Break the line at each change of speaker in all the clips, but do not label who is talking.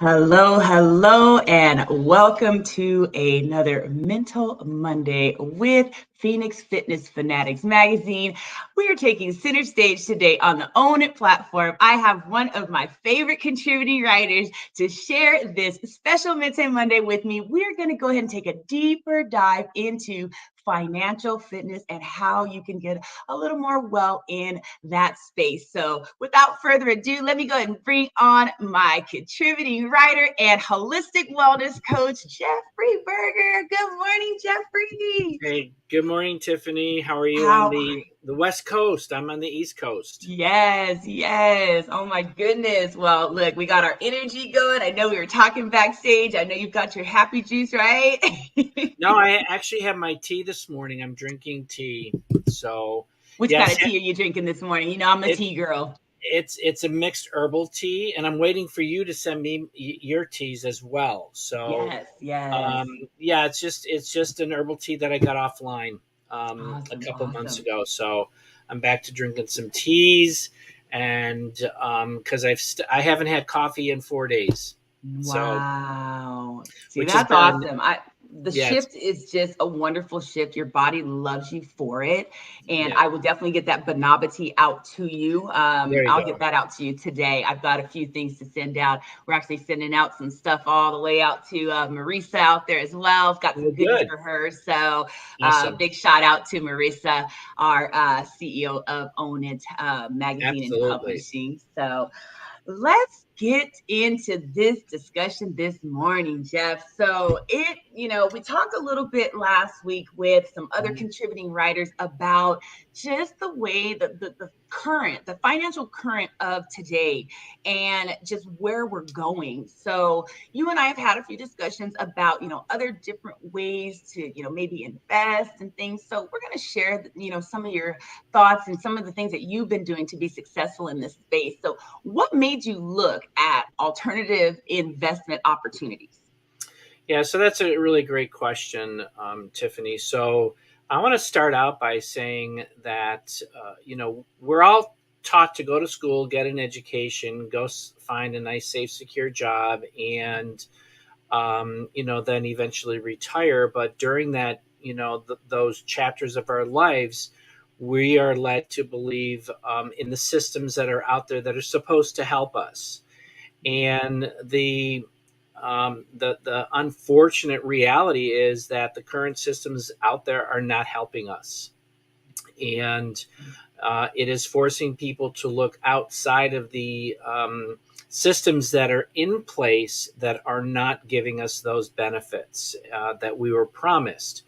Hello, hello, and welcome to another Mental Monday with Phoenix Fitness Fanatics magazine. We are taking center stage today on the Own It platform. I have one of my favorite contributing writers to share this special Mental Monday with me. We're going to go ahead and take a deeper dive into financial fitness and how you can get a little more well in that space. So without further ado, let me go ahead and bring on my contributing writer and holistic wellness coach, Jeffrey Berger. Good morning, Jeffrey.
Hey, good morning, Tiffany. How are you on
How?
the West Coast? I'm on the East Coast.
Yes, yes. Oh my goodness. Well, look, we got our energy going. I know we were talking backstage. I know you've got your happy juice, right?
No, I actually have my tea this morning. I'm drinking tea. So,
Which kind
yes,
of tea are you drinking this morning? You know, I'm a
it
tea girl.
it's a mixed herbal tea, and I'm waiting for you to send me your teas as well. So,
Yes, yes.
yeah, it's just an herbal tea that I got offline a
Awesome,
couple months
awesome.
ago. So, I'm back to drinking some teas, and because I haven't had coffee in 4 days. So,
Wow. See,
which has
that's
been
awesome. The
yeah, it's
shift is just a wonderful shift. Your body loves you for it. And
yeah.
I will definitely get that Banabati out to you.
There you
I'll
go.
get that out to you today. I've got a few things to send out. We're actually sending out some stuff all the way out to Marisa out there as well. I've got
Well,
some goodies
good.
for her. So
Awesome.
big shout out to Marisa, our CEO of Own It Magazine and
Absolutely.
Publishing. So let's get into this discussion this morning, Jeff. So, we talked a little bit last week with some other
Mhm.
contributing writers about just the way that the financial current of today and just where we're going. So, you and I have had a few discussions about, other different ways to, maybe invest and things. So, we're going to share, some of your thoughts and some of the things that you've been doing to be successful in this space. So, what made you look at alternative investment opportunities?
Yeah, so that's a really great question, Tiffany. So I want to start out by saying that, we're all taught to go to school, get an education, find a nice, safe, secure job, and, then eventually retire. But during that, those chapters of our lives, we are led to believe in the systems that are out there that are supposed to help us. And the unfortunate reality is that the current systems out there are not helping us, and it is forcing people to look outside of the systems that are in place that are not giving us those benefits that we were promised.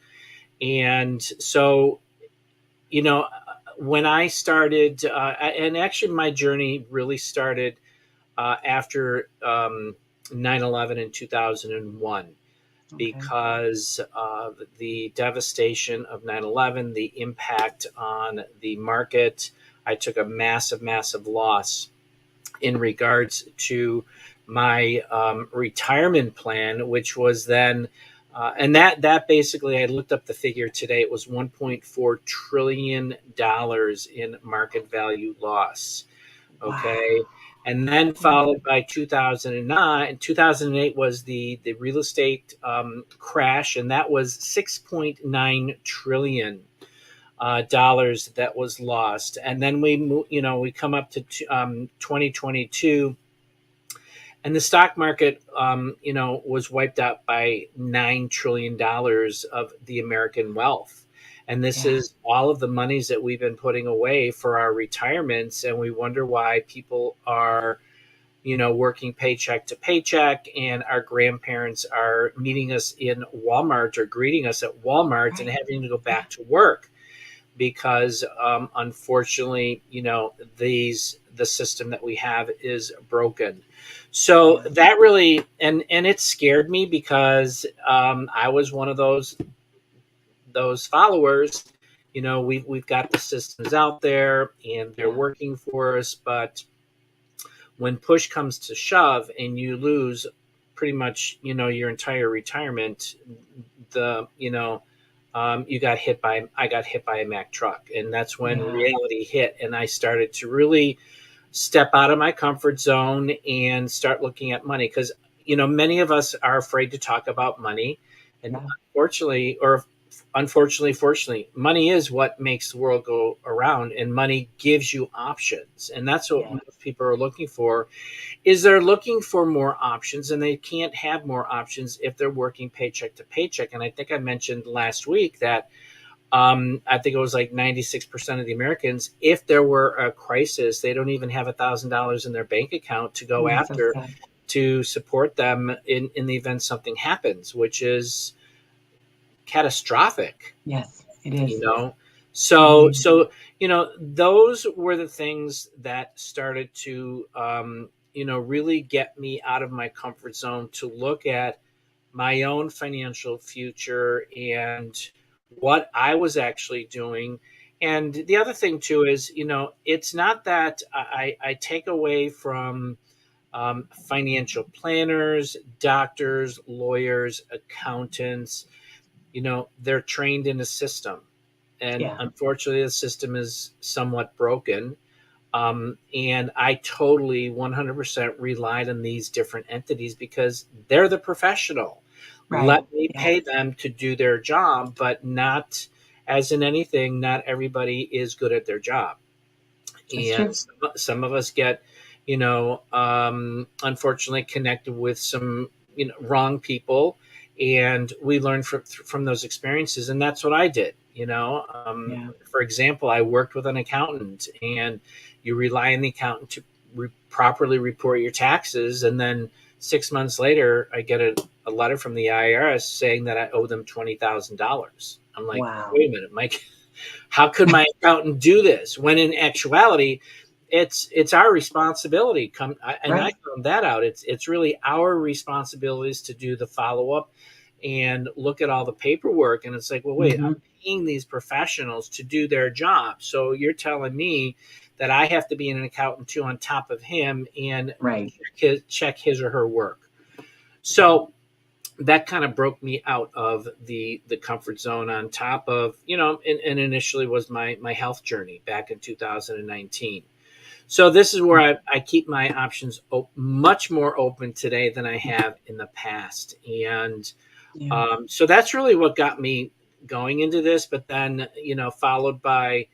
And so, you know, when I started, and actually my journey really started after 9/11 in 2001,
Okay.
because of the devastation of 9/11, the impact on the market. I took a massive, massive loss in regards to my retirement plan, which was then, and that basically, I looked up the figure today. It was $1.4 trillion in market value loss.
Wow.
Okay. And then followed by 2009, 2008 was the real estate crash, and that was 6.9 trillion dollars that was lost. And then we come up to 2022, and the stock market, was wiped out by $9 trillion of the American wealth. And this
Yeah.
is all of the monies that we've been putting away for our retirements. And we wonder why people are, working paycheck to paycheck, and our grandparents are meeting us in Walmart or greeting us at Walmart and
Right.
having to go
Yeah.
back to work because, unfortunately, the system that we have is broken. So
Yeah.
that really, and it scared me because I was one of those followers. We've got the systems out there and they're
Yeah.
working for us, but when push comes to shove and you lose pretty much your entire retirement, the you know you got hit by I got hit by a Mack truck, and that's when
Yeah.
reality hit, and I started to really step out of my comfort zone and start looking at money because many of us are afraid to talk about money, and
Yeah.
fortunately, money is what makes the world go around, and money gives you options, and that's what
Yeah.
most people are looking for. Is they're looking for more options, and they can't have more options if they're working paycheck to paycheck. And I think I mentioned last week that I think it was like 96% of the Americans, if there were a crisis, they don't even have $1,000 in their bank account to go
That's so
after
sad.
to support them in the event something happens, which is catastrophic,
Yes, it
you
is.
know. So,
Indeed.
so those were the things that started to, really get me out of my comfort zone to look at my own financial future and what I was actually doing. And the other thing too is, it's not that I take away from financial planners, doctors, lawyers, accountants. They're trained in a system, and
Yeah.
unfortunately, the system is somewhat broken. And I totally 100% relied on these different entities because they're the professional.
Right.
Let me
Yeah.
pay them to do their job, but not, as in anything, not everybody is good at their job.
That's
And
true.
some of us get, unfortunately connected with some, wrong people, and we learn from those experiences. And that's what I did.
Yeah.
For example, I worked with an accountant, and you rely on the accountant to properly report your taxes, and then 6 months later, I get a letter from the IRS saying that I owe them $20,000. I'm like,
Wow.
wait a minute, Mike, how could my accountant do this? When in actuality, it's our responsibility. And I
Right.
found that out. It's really our responsibilities to do the follow up and look at all the paperwork. And it's like, well, wait,
Hmm.
I'm paying these professionals to do their job. So you're telling me that I have to be an accountant too on top of him and
Right.
check his or her work. So that kind of broke me out of the comfort zone, on top of, and initially was my health journey back in 2019. So this is where I keep my options much more open today than I have in the past. And
Yeah.
so that's really what got me going into this. But then, followed by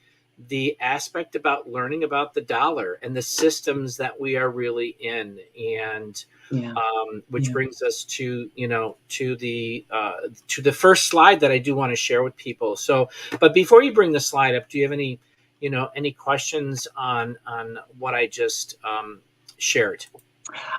the aspect about learning about the dollar and the systems that we are really in. And
Yeah.
which
Yeah.
brings us to, to the first slide that I do want to share with people. So, but before you bring the slide up, do you have any questions on what I just shared?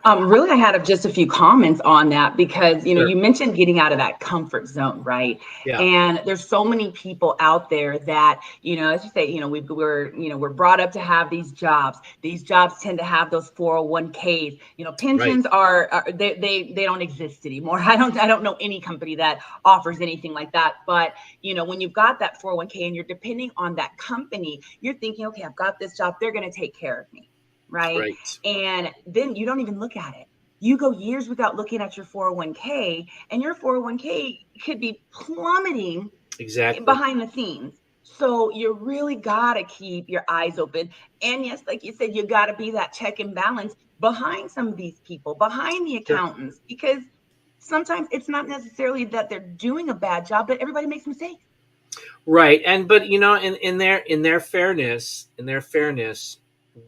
Really, I had just a few comments on that because
Sure.
you mentioned getting out of that comfort zone, right?
Yeah.
And there's so many people out there that as you say, we're brought up to have these jobs. These jobs tend to have those 401ks.
Right.
Pensions are they don't exist anymore. I don't know any company that offers anything like that. But when you've got that 401k and you're depending on that company, you're thinking, okay, I've got this job. They're going to take care of me, right?
Right.
And then you don't even look at it. You go years without looking at your 401k, and your 401k could be plummeting
Exactly.
behind the scenes. So you really got to keep your eyes open. And yes, like you said, you got to be that check and balance behind some of these people, behind the
Sure.
accountants, because sometimes it's not necessarily that they're doing a bad job, but everybody makes mistakes.
Right. And but in their fairness,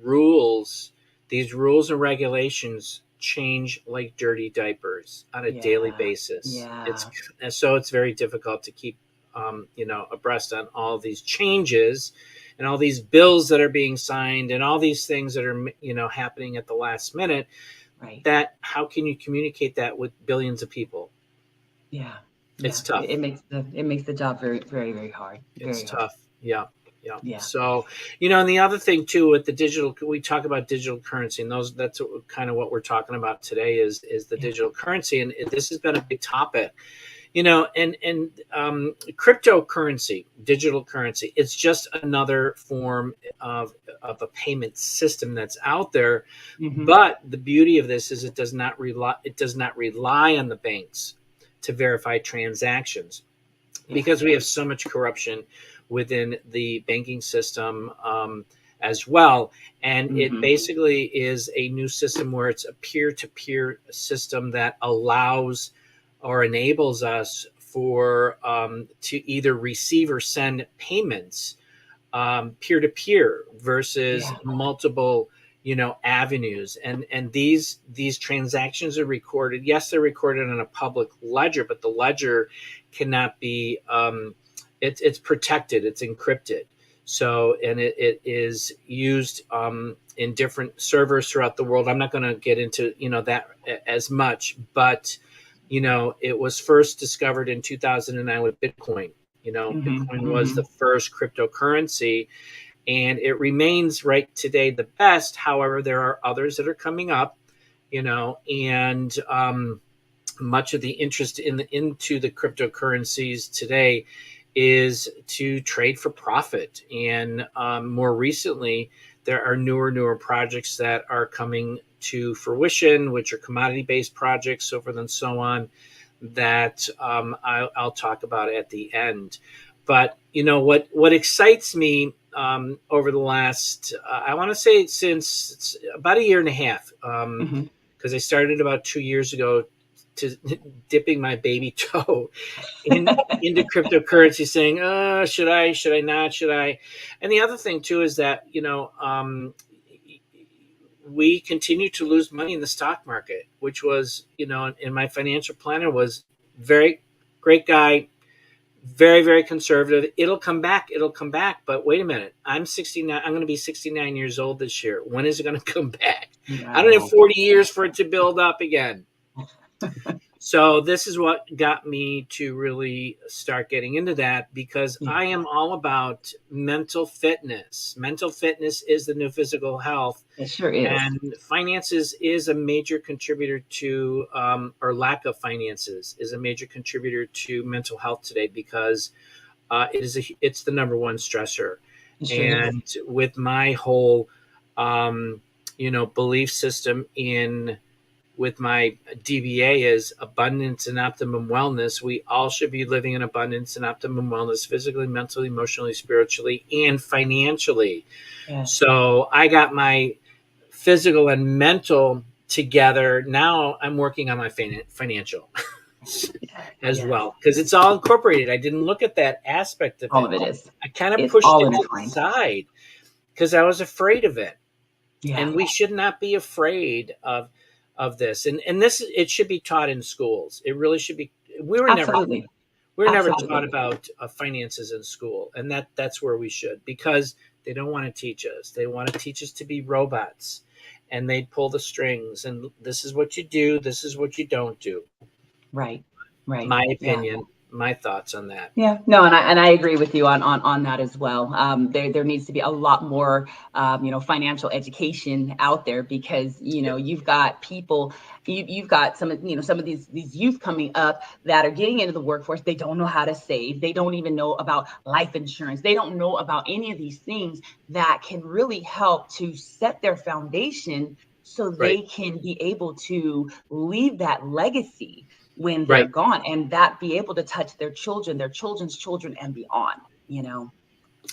rules, these rules and regulations change like dirty diapers on a daily
Yeah.
basis.
Yeah.
It's very difficult to keep abreast on all these changes and all these bills that are being signed and all these things that are happening at the last minute.
Right.
That how can you communicate that with billions of people?
Yeah.
It's
Yeah.
tough.
It makes the job very, very, very hard.
It's
Very hard.
tough. Yeah. Yeah.
Yeah.
So, and the other thing too with the digital, we talk about digital currency, and that's kind of what we're talking about today is the
Yeah.
digital currency, and this has been a big topic, and cryptocurrency, digital currency. It's just another form of a payment system that's out there,
Hmm.
but the beauty of this is it does not rely on the banks to verify transactions,
Yeah.
because we have so much corruption within the banking system. as well. And it
Mhm.
basically is a new system where it's a peer-to-peer system that allows or enables us for to either receive or send payments peer-to-peer versus
Yeah.
multiple avenues, and these transactions are recorded. Yes, they're recorded on a public ledger, but the ledger cannot be it's protected, it's encrypted. So, and it is used in different servers throughout the world. I'm not going to get into that as much, but it was first discovered in 2009 with Bitcoin.
Mhm.
Bitcoin was the
Mhm.
first cryptocurrency, and it remains right today the best. However, there are others that are coming up, and much of the interest into the cryptocurrencies today is to trade for profit. And more recently, there are newer projects that are coming to fruition, which are commodity-based projects, so forth and so on, that I'll talk about at the end. But what excites me over the last, I want to say since about a year and a half,
Mhm.
because I started about 2 years ago to dipping my baby toe into cryptocurrency, saying, should I not, should I? And the other thing too is that we continue to lose money in the stock market, which was, in my financial planner was very great guy, very, very conservative. It'll come back. It'll come back. But wait a minute. I'm 69. I'm going to be 69 years old this year. When is it going to come back? I don't have
Right.
40 years for it to build up again. So this is what got me to really start getting into that, because
Yeah.
I am all about mental fitness. Mental fitness is the new physical health.
It sure is.
And finances is a major contributor to, or lack of finances is a major contributor to mental health today, because it's the number one stressor.
It sure is.
And with my whole, belief system with my DBA is abundance and optimum wellness. We all should be living in abundance and optimum wellness, physically, mentally, emotionally, spiritually, and financially.
Yes.
So I got my physical and mental together. Now I'm working on my financial as
Yes.
well, because it's all incorporated. I didn't look at that aspect of
All
it.
of it is.
I kind of
It's
pushed
all
it to the
intertwined.
side because I was afraid of it.
Yeah.
And we should not be afraid of this. And this, it should be taught in schools. It really should be.
Absolutely.
We were never taught
Absolutely.
about finances in school, and that's where we should, because they don't want to teach us. They want to teach us to be robots, and they pull the strings. And this is what you do. This is what you don't do.
Right. Right.
My
Yeah.
opinion, my thoughts on that.
Yeah, no, and I agree with you on that as well. There needs to be a lot more financial education out there, because you've got people, you've got some of these youth coming up that are getting into the workforce. They don't know how to save. They don't even know about life insurance. They don't know about any of these things that can really help to set their foundation so
Right.
they can be able to leave that legacy when they're
Right.
gone, and that be able to touch their children, their children's children, and beyond. So,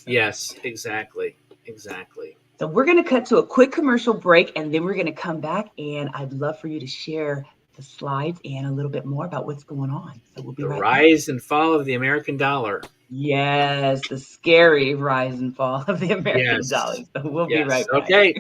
Yes, exactly. Exactly.
so we're going to cut to a quick commercial break, and then we're going to come back, and I'd love for you to share the slides and a little bit more about what's going on. So we'll be
The
right back.
rise and fall of the American dollar.
Yes, the scary rise and fall of the American dollar.
Yes.
So we'll be
Yes.
right back.
Okay.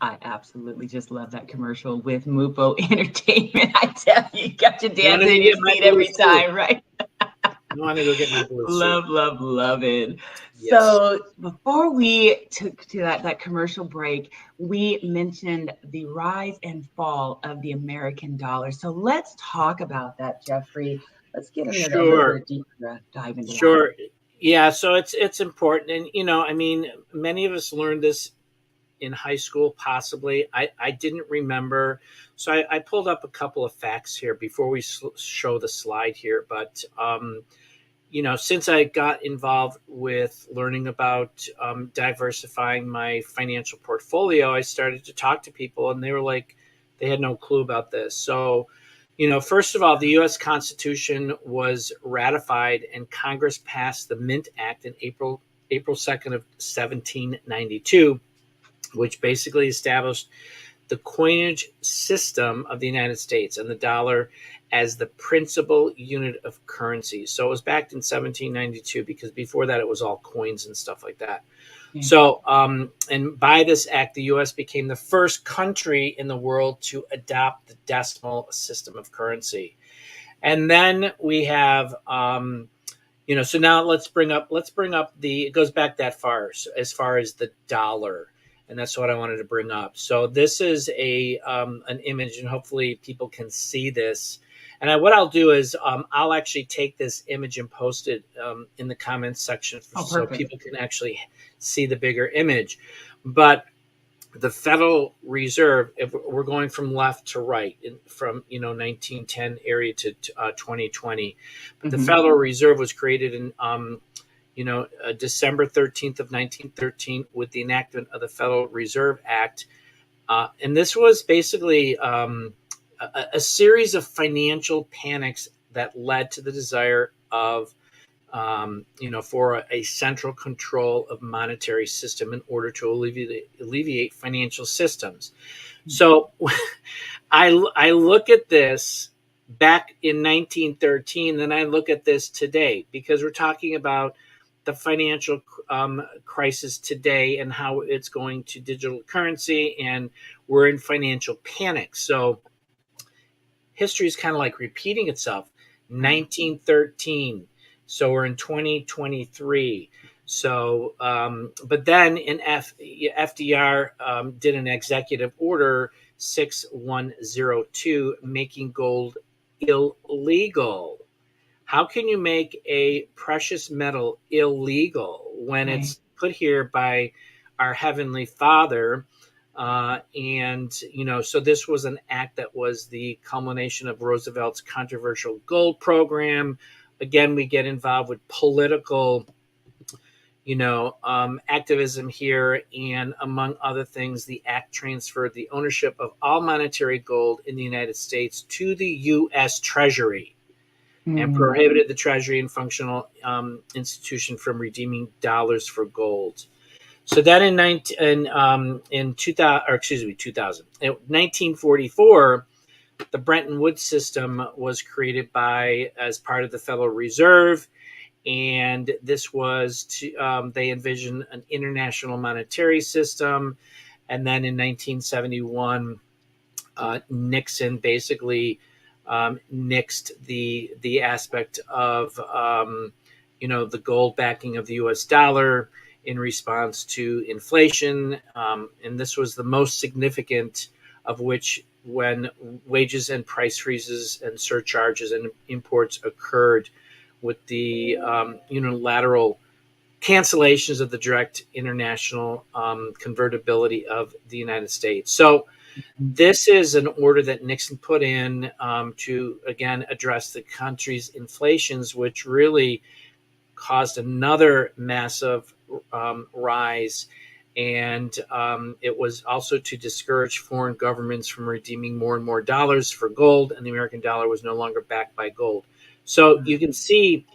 I absolutely just love that commercial with Mupo Entertainment. I tell you, you got you
I want to
dancing
go
in your
get my
seat
blue
every
suit.
time, right?
I want to go get my blue suit.
Love, love, love it.
Yes.
So before we took to that commercial break, we mentioned the rise and fall of the American dollar. So let's talk about that, Jeffrey. Let's get into a little
Sure.
bit deeper dive into that.
Sure. Yeah. So it's important, and I mean, many of us learned this in high school, possibly. I didn't remember. So I pulled up a couple of facts here before we show the slide here. But, since I got involved with learning about diversifying my financial portfolio, I started to talk to people, and they were like, they had no clue about this. So, first of all, the U.S. Constitution was ratified, and Congress passed the Mint Act in April 2nd of 1792, which basically established the coinage system of the United States and the dollar as the principal unit of currency. So it was backed in 1792, because before that it was all coins and stuff like that.
Yeah.
So, and by this act, the U.S. became the first country in the world to adopt the decimal system of currency. And then we have, so now let's bring up it goes back that far, as far as the dollar. And that's what I wanted to bring up. So this is an image, and hopefully people can see this. And what I'll do is I'll actually take this image and post it in the comments section, so
Perfect.
people can actually see the bigger image. But the Federal Reserve, if we're going from left to right, from 1910 area to 2020, but the Federal Reserve was created in December 13th of 1913 with the enactment of the Federal Reserve Act. And this was basically a series of financial panics that led to the desire of, for a central control of monetary system in order to alleviate financial systems. So I look at this back in 1913, then I look at this today, because we're talking about the financial crisis today and how it's going to digital currency, and we're in financial panic. So history is kind of like repeating itself. 1913. So we're in 2023. So, but then FDR did an executive order 6102, making gold illegal. How can you make a precious metal illegal when it's put here by our Heavenly Father? So this was an act that was the culmination of Roosevelt's controversial gold program. Again, we get involved with political, activism here. And among other things, the act transferred the ownership of all monetary gold in the United States to the U.S. Treasury, and prohibited the Treasury and functional institution from redeeming dollars for gold. So then in 1944, the Bretton Woods system was created as part of the Federal Reserve, and this was they envisioned an international monetary system. And then in 1971, Nixon basically nixed the aspect of the gold backing of the U.S. dollar in response to inflation, and this was the most significant of which, when wages and price freezes and surcharges and imports occurred with the unilateral cancellations of the direct international convertibility of the United States. So this is an order that Nixon put in to, again, address the country's inflations, which really caused another massive rise. And it was also to discourage foreign governments from redeeming more and more dollars for gold, and the American dollar was no longer backed by gold. So you can see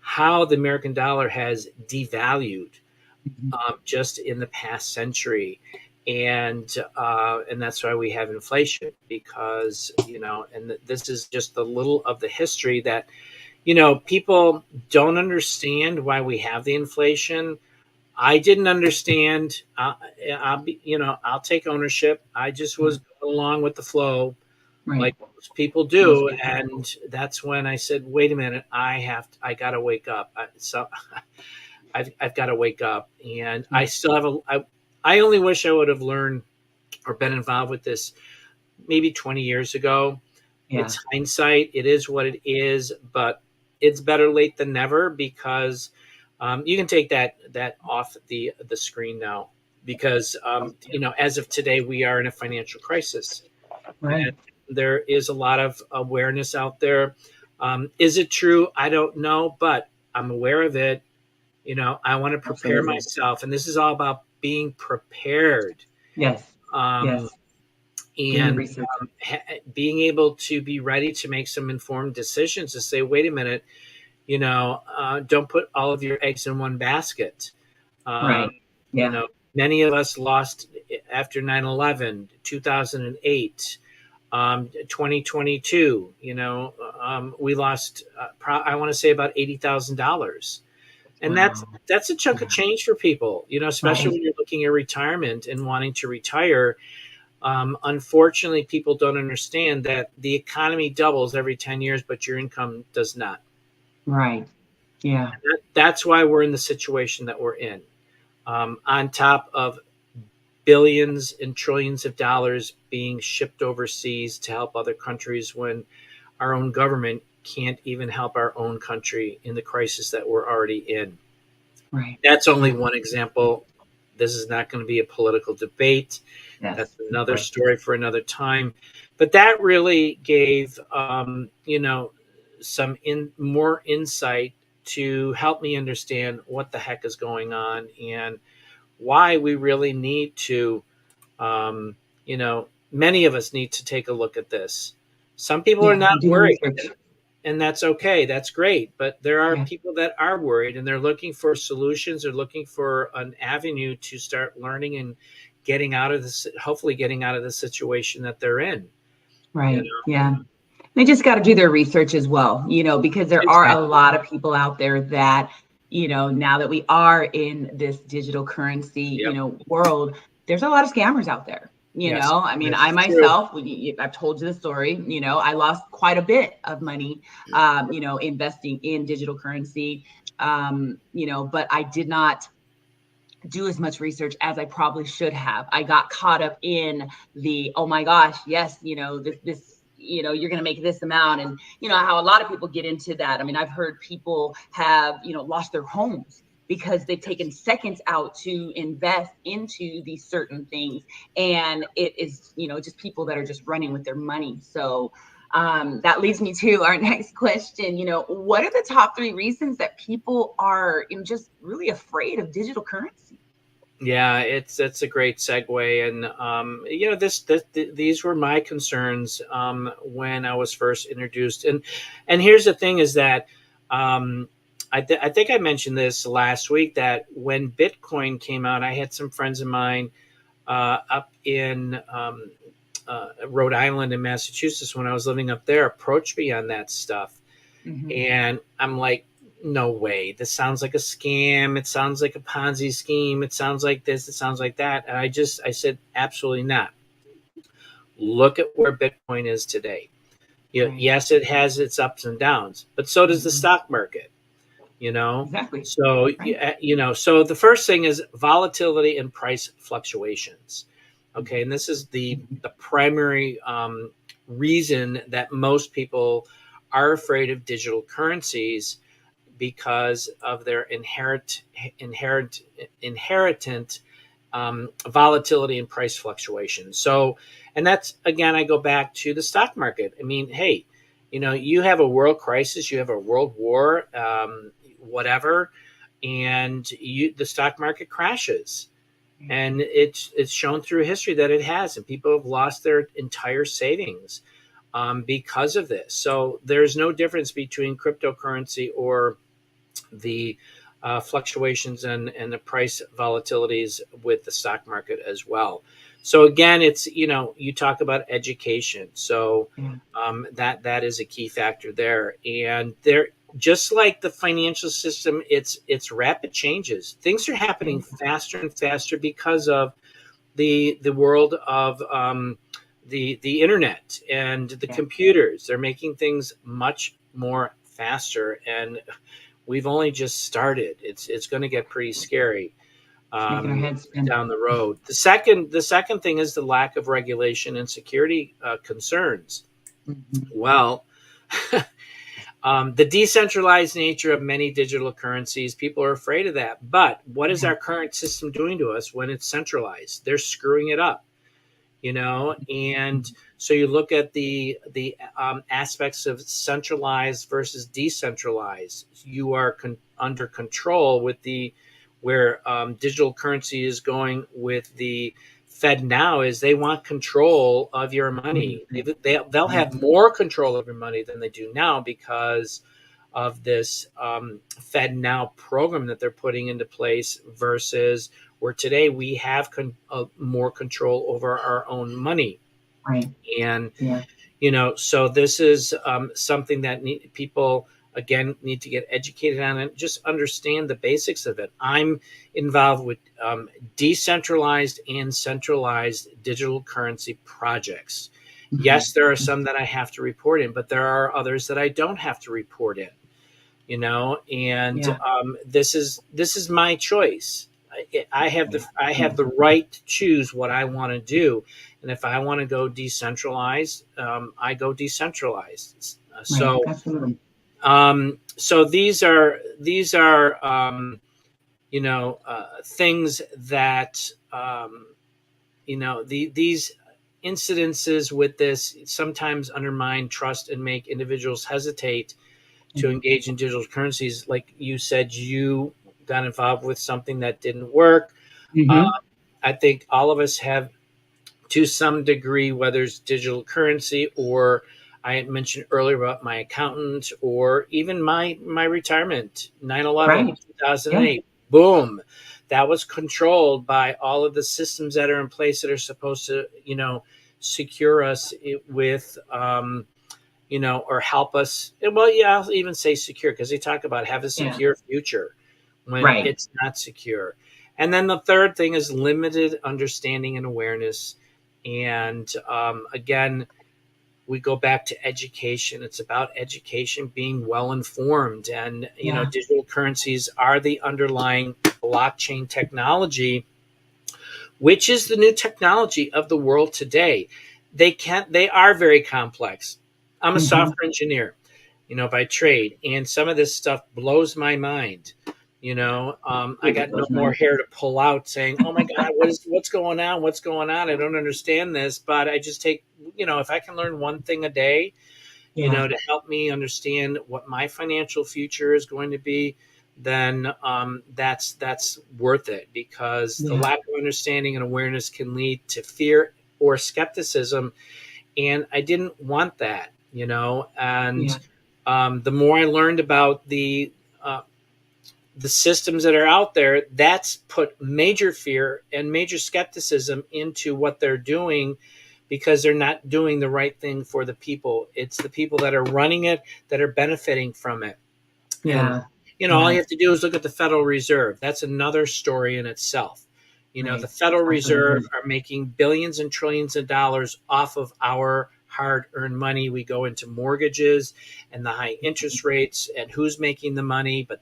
how the American dollar has devalued just in the past century. And that's why we have inflation, because, and this is just a little of the history that, people don't understand why we have the inflation. I didn't understand. I'll take ownership. I just was going along with the flow, like most people do. And that's when I said, wait a minute, I got to wake up. So I've got to wake up. And I still have I only wish I would have learned or been involved with this maybe 20 years ago.
Yeah.
It's hindsight. It is what it is, but it's better late than never, because you can take that off the screen now, because as of today, we are in a financial crisis.
Right.
And there is a lot of awareness out there. Is it true? I don't know, but I'm aware of it. I want to prepare
Absolutely.
myself, and this is all about being prepared.
Yes.
Um,
Yes. Doing the
and
research.
being able to be ready to make some informed decisions to say, wait a minute, don't put all of your eggs in one basket. Um,
Right. Yeah.
Many of us lost after 9/11, 2008, 2022. We lost, I want to say, about $80,000. And
Wow.
that's a chunk of change for people, especially
Right.
when you're looking at retirement and wanting to retire. Unfortunately, people don't understand that the economy doubles every 10 years, but your income does not.
Right. Yeah.
That's why we're in the situation that we're in. On top of billions and trillions of dollars being shipped overseas to help other countries, when our own government can't even help our own country in the crisis that we're already in.
Right.
That's only one example. This is not going to be a political debate.
Yes.
That's another
Right.
story for another time. But that really gave, some more insight to help me understand what the heck is going on, and why we really need to, many of us need to take a look at this. Some people are
Yeah.
not
Do the
worried,
research.
and that's okay. That's great. But there are
Yeah.
people that are worried, and they're looking for solutions. They're looking for an avenue to start learning and getting out of this, hopefully getting out of the situation that they're in. You
Right.
know,
Yeah. They just got to do their research as well, because there are a
exactly.
lot of people out there that, now that we are in this digital currency,
Yep.
world, there's a lot of scammers out there.
Yes.
I mean, I
That's true.
myself, I've told you the story, I lost quite a bit of money, investing in digital currency, but I did not do as much research as I probably should have. I got caught up in the, oh my gosh, yes, this, you're going to make this amount. And, how a lot of people get into that. I mean, I've heard people have, lost their homes because they've taken seconds out to invest into these certain things. And it is, just people that are just running with their money. So, that leads me to our next question. What are the top 3 reasons that people are just really afraid of digital currency?
Yeah, it's a great segue, and these were my concerns when I was first introduced, and here's the thing: is that I think I mentioned this last week, that when Bitcoin came out, I had some friends of mine up in Rhode Island and Massachusetts, when I was living up there, approached me on that stuff.
Mm-hmm.
And I'm like, no way. This sounds like a scam. It sounds like a Ponzi scheme. It sounds like this. It sounds like that. And I said, absolutely not. Look at where Bitcoin is today.
Right.
Yes, it has its ups and downs, but so does the
Mm-hmm.
stock market, you know?
Exactly.
So,
Right.
so the first thing is volatility and price fluctuations. Okay. And this is the primary reason that most people are afraid of digital currencies, because of their inherent volatility and price fluctuation. So, and that's, again, I go back to the stock market. I mean, hey, you have a world crisis, you have a world war, whatever, and the stock market crashes. And it's shown through history that it has, and people have lost their entire savings because of this. So there's no difference between cryptocurrency or the fluctuations and the price volatilities with the stock market as well. So again, it's, you talk about education. So
Yeah.
that is a key factor there. And there, just like the financial system, it's rapid changes. Things are happening faster and faster because of the world of the internet and the
Yeah.
computers. They're making things much more faster, and we've only just started. It's going to get pretty scary
It's making our heads spin.
down the road. The second thing is the lack of regulation and security concerns. Well, the decentralized nature of many digital currencies, people are afraid of that. But what is our current system doing to us when it's centralized? They're screwing it up, and so you look at the aspects of centralized versus decentralized. You are under control with where digital currency is going with the Fed now is they want control of your money. They'll have more control of your money than they do now because of this Fed Now program that they're putting into place versus where today we have more control over our own money.
Right.
And, so this is something that people, again, need to get educated on and just understand the basics of it. I'm involved with decentralized and centralized digital currency projects. Yes, there are some that I have to report in, but there are others that I don't have to report in, and this is my choice. I have the right to choose what I want to do. And if I want to go decentralized, I go decentralized. So these are things that these incidences with this sometimes undermine trust and make individuals hesitate to engage in digital currencies. Like you said, you got involved with something that didn't work. I think all of us have, to some degree, whether it's digital currency or I had mentioned earlier about my accountant or even my retirement, 9/11, 2008, boom. That was controlled by all of the systems that are in place that are supposed to, secure us with, or help us. Well, I'll even say secure because they talk about have a secure future when it's not secure. And then the third thing is limited understanding and awareness. And again, we go back to education. It's about education, being well informed. And, digital currencies are the underlying blockchain technology, which is the new technology of the world today. They are very complex. I'm a software engineer, by trade. And some of this stuff blows my mind. I got no more hair to pull out saying, oh my God, what's going on? What's going on? I don't understand this, but I just take, if I can learn one thing a day, to help me understand what my financial future is going to be, then that's worth it, because the lack of understanding and awareness can lead to fear or skepticism. And I didn't want that, and the more I learned about the systems that are out there, that's put major fear and major skepticism into what they're doing, because they're not doing the right thing for the people. It's the people that are running it that are benefiting from it. And, all you have to do is look at the Federal Reserve. That's another story in itself. The Federal Reserve are making billions and trillions of dollars off of our hard-earned money. We go into mortgages and the high interest rates and who's making the money, but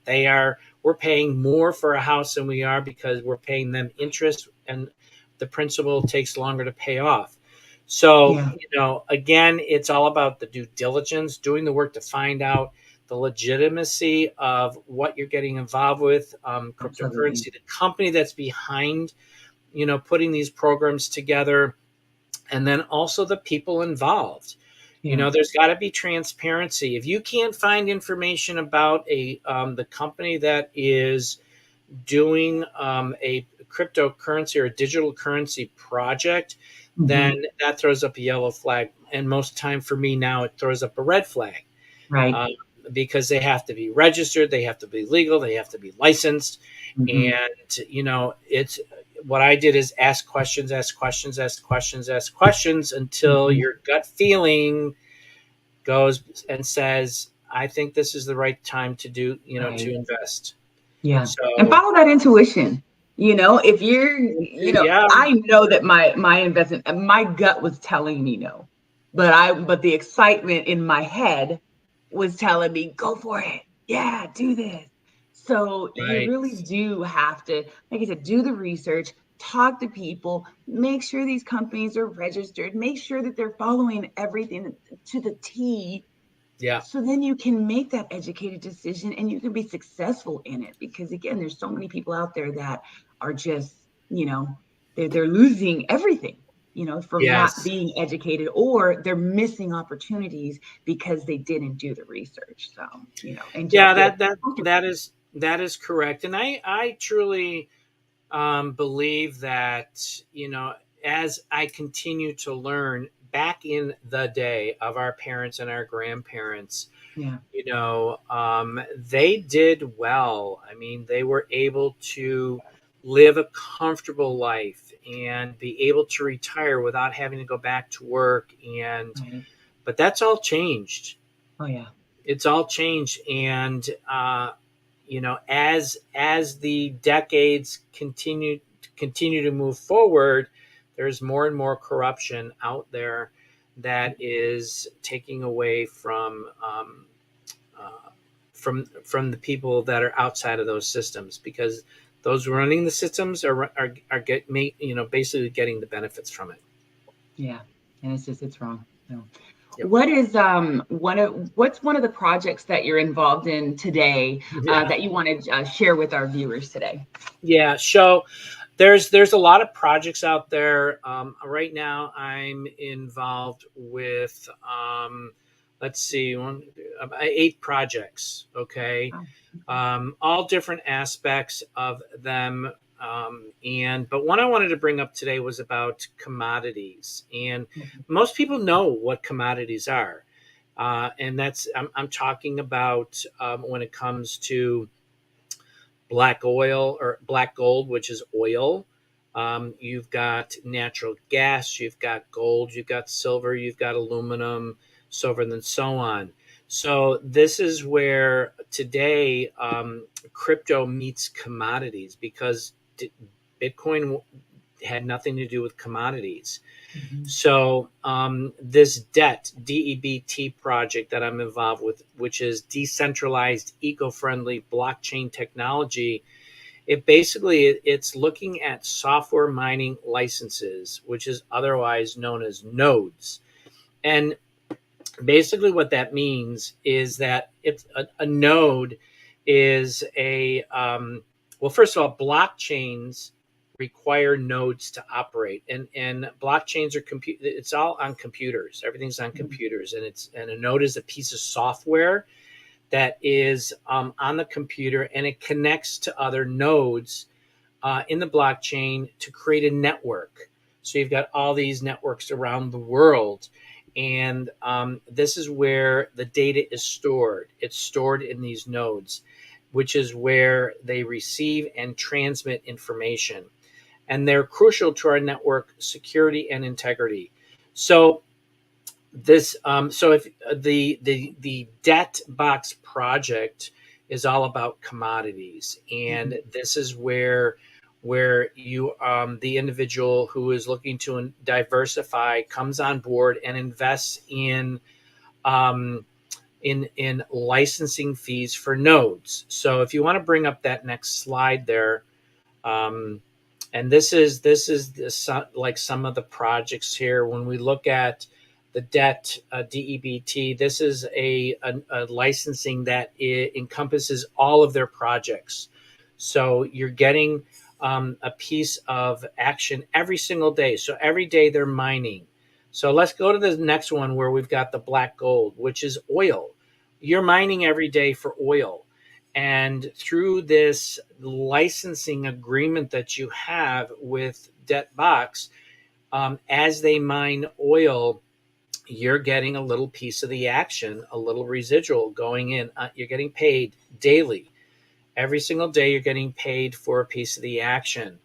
we're paying more for a house than we are because we're paying them interest, and the principal takes longer to pay off. So, again, it's all about the due diligence, doing the work to find out the legitimacy of what you're getting involved with, cryptocurrency, the company that's behind, putting these programs together, and then also the people involved. There's got to be transparency. If you can't find information about the company that is doing a cryptocurrency or a digital currency project, then that throws up a yellow flag. And most time for me now, it throws up a red flag.
Right.
Because they have to be registered, they have to be legal, they have to be licensed. And, it's what I did is ask questions until your gut feeling goes and says, I think this is the right time to do, to invest.
Yeah. So, and follow that intuition. If you're, I know that my investment, my gut was telling me no, but the excitement in my head was telling me, go for it. Yeah, do this. So you
Right.
really do have to, like I said, do the research, talk to people, make sure these companies are registered, make sure that they're following everything to the T.
Yeah.
So then you can make that educated decision and you can be successful in it. Because again, there's so many people out there that are just, they're losing everything, from not
Yes.
being educated, or they're missing opportunities because they didn't do the research. So, and just
Yeah,
feel
that
comfortable.
is correct. And I truly believe that, as I continue to learn back in the day of our parents and our grandparents,
Yeah.
they did well. I mean, they were able to live a comfortable life and be able to retire without having to go back to work.
Right.
But that's all changed.
Oh, yeah.
It's all changed. And, as the decades continue to move forward, there's more and more corruption out there that is taking away from the people that are outside of those systems, because those running the systems basically getting the benefits from it.
Yeah. And it's wrong. No.
Yep.
What is what's one of the projects that you're involved in today
Yeah.
that you want to share with our viewers today?
Yeah. So there's a lot of projects out there. Right now, I'm involved with let's see, 8 projects. Okay,
Oh,
all different aspects of them. But one I wanted to bring up today was about commodities, and
okay.
most people know what commodities are, and I'm talking about when it comes to black oil or black gold, which is oil. You've got natural gas, you've got gold, you've got silver, you've got aluminum, silver, and so on. So this is where today crypto meets commodities, because Bitcoin had nothing to do with commodities.
Mhm.
So this DEBT project that I'm involved with, which is decentralized, eco-friendly blockchain technology, it's looking at software mining licenses, which is otherwise known as nodes. And basically what that means is that it's a node is well, first of all, blockchains require nodes to operate, and blockchains are it's all on computers. Everything's on
Mhm.
computers, and a node is a piece of software that is on the computer, and it connects to other nodes in the blockchain to create a network. So you've got all these networks around the world, and this is where the data is stored. It's stored in these nodes, which is where they receive and transmit information, and they're crucial to our network security and integrity. So if the debt box project is all about commodities, and
Mhm.
this is where you the individual who is looking to diversify comes on board and invests um, in licensing fees for nodes. So if you want to bring up that next slide there, um, and like some of the projects here. When we look at the debt DEBT, this is a licensing that encompasses all of their projects. So you're getting a piece of action every single day. So every day they're mining. So let's go to the next one, where we've got the black gold, which is oil. You're mining every day for oil. And through this licensing agreement that you have with Debtbox, as they mine oil, you're getting a little piece of the action, a little residual going in. You're getting paid daily. Every single day, you're getting paid for a piece of the action.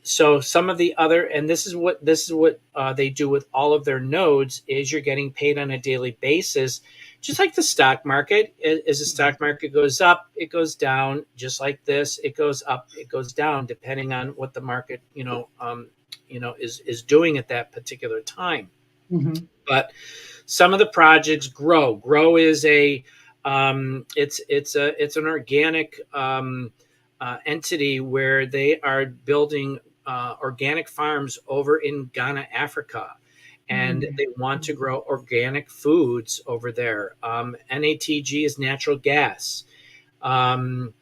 So some of the other, and this is what they do with all of their nodes, is you're getting paid on a daily basis, just like the stock market. As the
Mhm.
stock market goes up, it goes down. Just like this, it goes up, it goes down, depending on what the market is doing at that particular time.
Mhm.
But some of the projects grow. Grow is It's an organic entity where they are building organic farms over in Ghana, Africa, and they want to grow organic foods over there. NATG is natural gas. Um,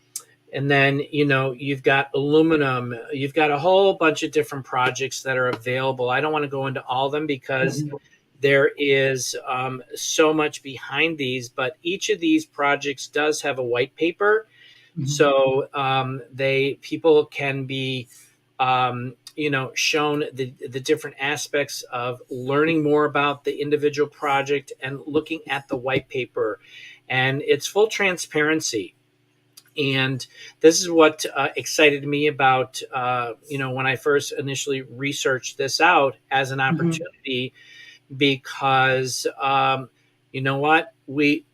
and then, you've got aluminum, you've got a whole bunch of different projects that are available. I don't want to go into all of them because there is so much behind these, but each of these projects does have a white paper. So people can be, shown the different aspects of learning more about the individual project and looking at the white paper. And it's full transparency. And this is what excited me about, when I first initially researched this out as an opportunity, because you know what, we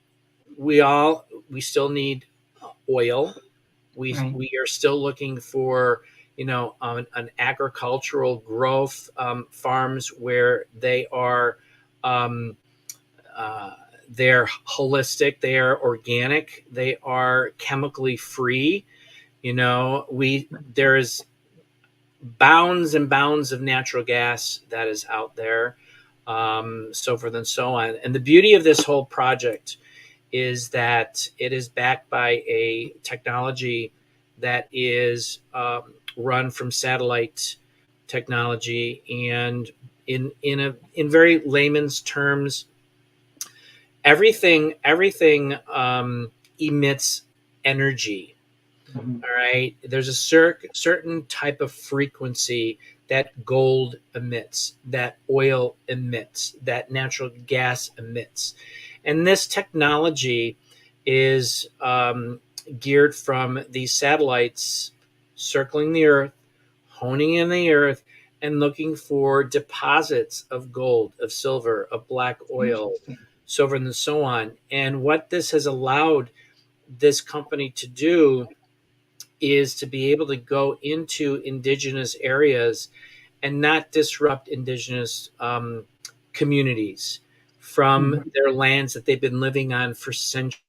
still need oil. We are still looking for an agricultural growth, farms where they are um, they're holistic, they are organic, they are chemically free. There's bounds and bounds of natural gas that is out there, so forth and so on. And the beauty of this whole project is that it is backed by a technology that is run from satellite technology, and in very layman's terms, everything emits energy. All right, there's a certain type of frequency that gold emits, that oil emits, that natural gas emits. And this technology is geared from these satellites circling the Earth, honing in the Earth, and looking for deposits of gold, of silver, of black oil, so forth and so on. And what this has allowed this company to do is to be able to go into indigenous areas and not disrupt indigenous communities from their lands that they've been living on for centuries.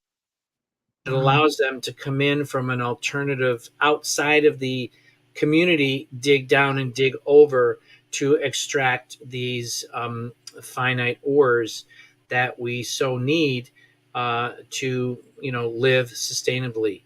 It allows them to come in from an alternative outside of the community, dig down and dig over to extract these finite ores that we so need to live sustainably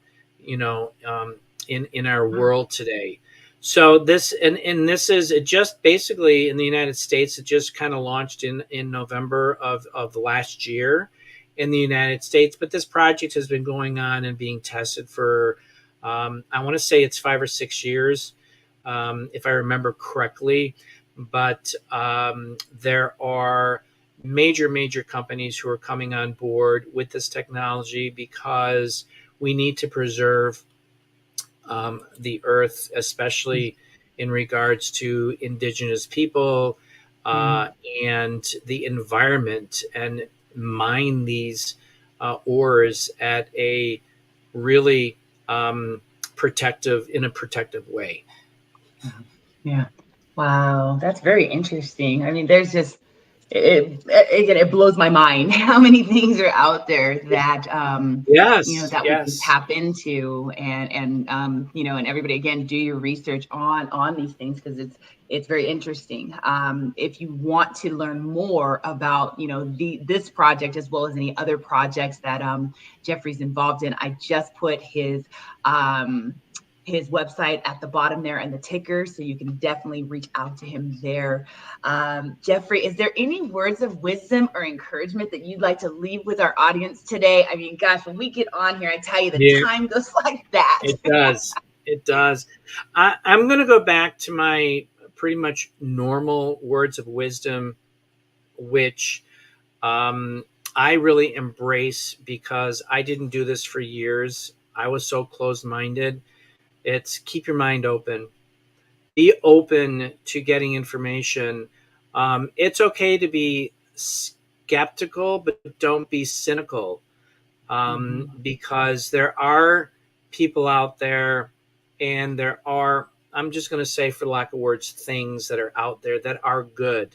in our world today. So this this is, it just basically in the United States, it just kind of launched in November of last year in the United States. But this project has been going on and being tested for I want to say it's 5 or 6 years, if I remember correctly. But there are major companies who are coming on board with this technology because we need to preserve the earth, especially in regards to indigenous people and the environment, and mine these ores at a really in a protective way.
Yeah. Wow. That's very interesting. I mean, there's just, again, it blows my mind how many things are out there that,
Yes,
that we can
yes.
tap into, and everybody, again, do your research on these things, because it's very interesting. If you want to learn more about, this project, as well as any other projects that Jeffrey's involved in, I just put his website at the bottom there and the ticker, so you can definitely reach out to him there. Jeffrey, is there any words of wisdom or encouragement that you'd like to leave with our audience today? I mean, gosh, when we get on here, I tell you, the time goes like that.
It does. It does. I'm going to go back to my pretty much normal words of wisdom, which I really embrace because I didn't do this for years. I was so closed-minded. It's keep your mind open. Be open to getting information. It's okay to be skeptical, but don't be cynical, because there are people out there, and there are, I'm just going to say, for lack of words, things that are out there that are good,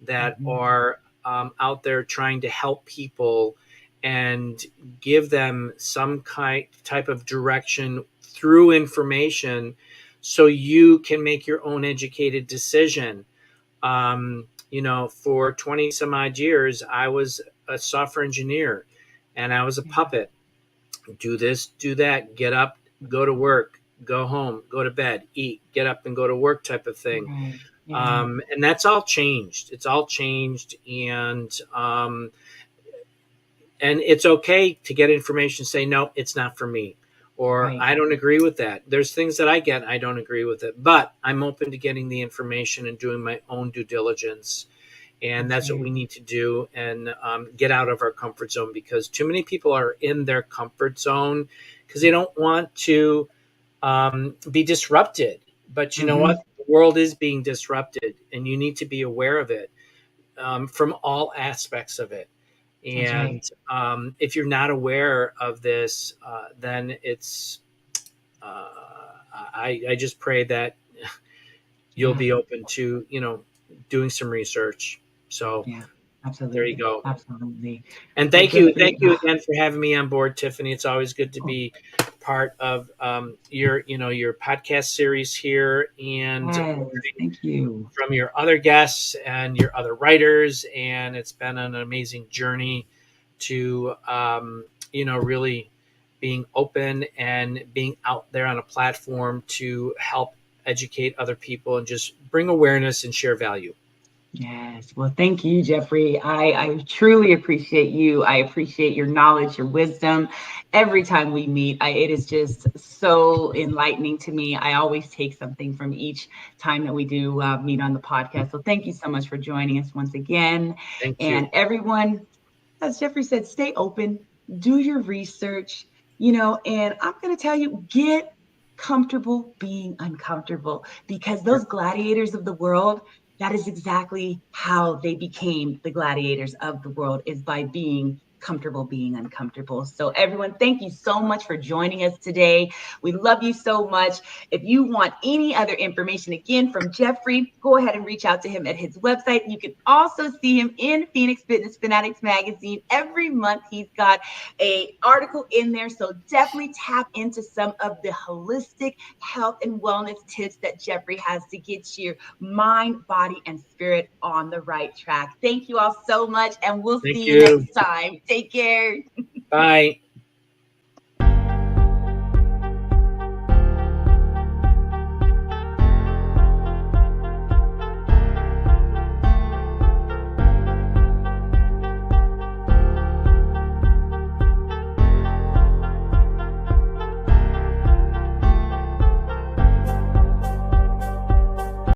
that are out there trying to help people and give them some type of direction through information so you can make your own educated decision. For 20 some odd years, I was a software engineer and I was a puppet. Do this, do that, get up, go to work, go home, go to bed, eat, get up and go to work type of thing.
Right. Yeah.
And that's all changed. It's all changed. And it's okay to get information, say, no, it's not for me. Or
Right.
I don't agree with that. There's things that I get, I don't agree with it. But I'm open to getting the information and doing my own due diligence. And that's what we need to do, and get out of our comfort zone, because too many people are in their comfort zone because they don't want to be disrupted. But you know what? The world is being disrupted, and you need to be aware of it from all aspects of it. And if you're not aware of this, then it's I just pray that you'll be open to doing some research. So
Yeah, absolutely.
there you go.
Absolutely.
And
Well,
thank you
Jeffrey,
again for having me on board, Tiffany. It's always good to be part of your podcast series here, and
yes, thank you.
from your other guests and your other writers. And it's been an amazing journey to really being open and being out there on a platform to help educate other people and just bring awareness and share value.
Yes. Well, thank you, Jeffrey. I truly appreciate you. I appreciate your knowledge, your wisdom. Every time we meet, it is just so enlightening to me. I always take something from each time that we do meet on the podcast. So thank you so much for joining us once again.
Thank you.
And everyone, as Jeffrey said, stay open, do your research, and I'm going to tell you, get comfortable being uncomfortable, because those gladiators of the world, that is exactly how they became the gladiators of the world, is by being comfortable being uncomfortable. So everyone, thank you so much for joining us today. We love you so much. If you want any other information, again, from Jeffrey, go ahead and reach out to him at his website. You can also see him in Phoenix Fitness Fanatics magazine. Every month he's got an article in there. So definitely tap into some of the holistic health and wellness tips that Jeffrey has to get your mind, body, and spirit on the right track. Thank you all so much, and we'll see you next time. Take care.
Bye.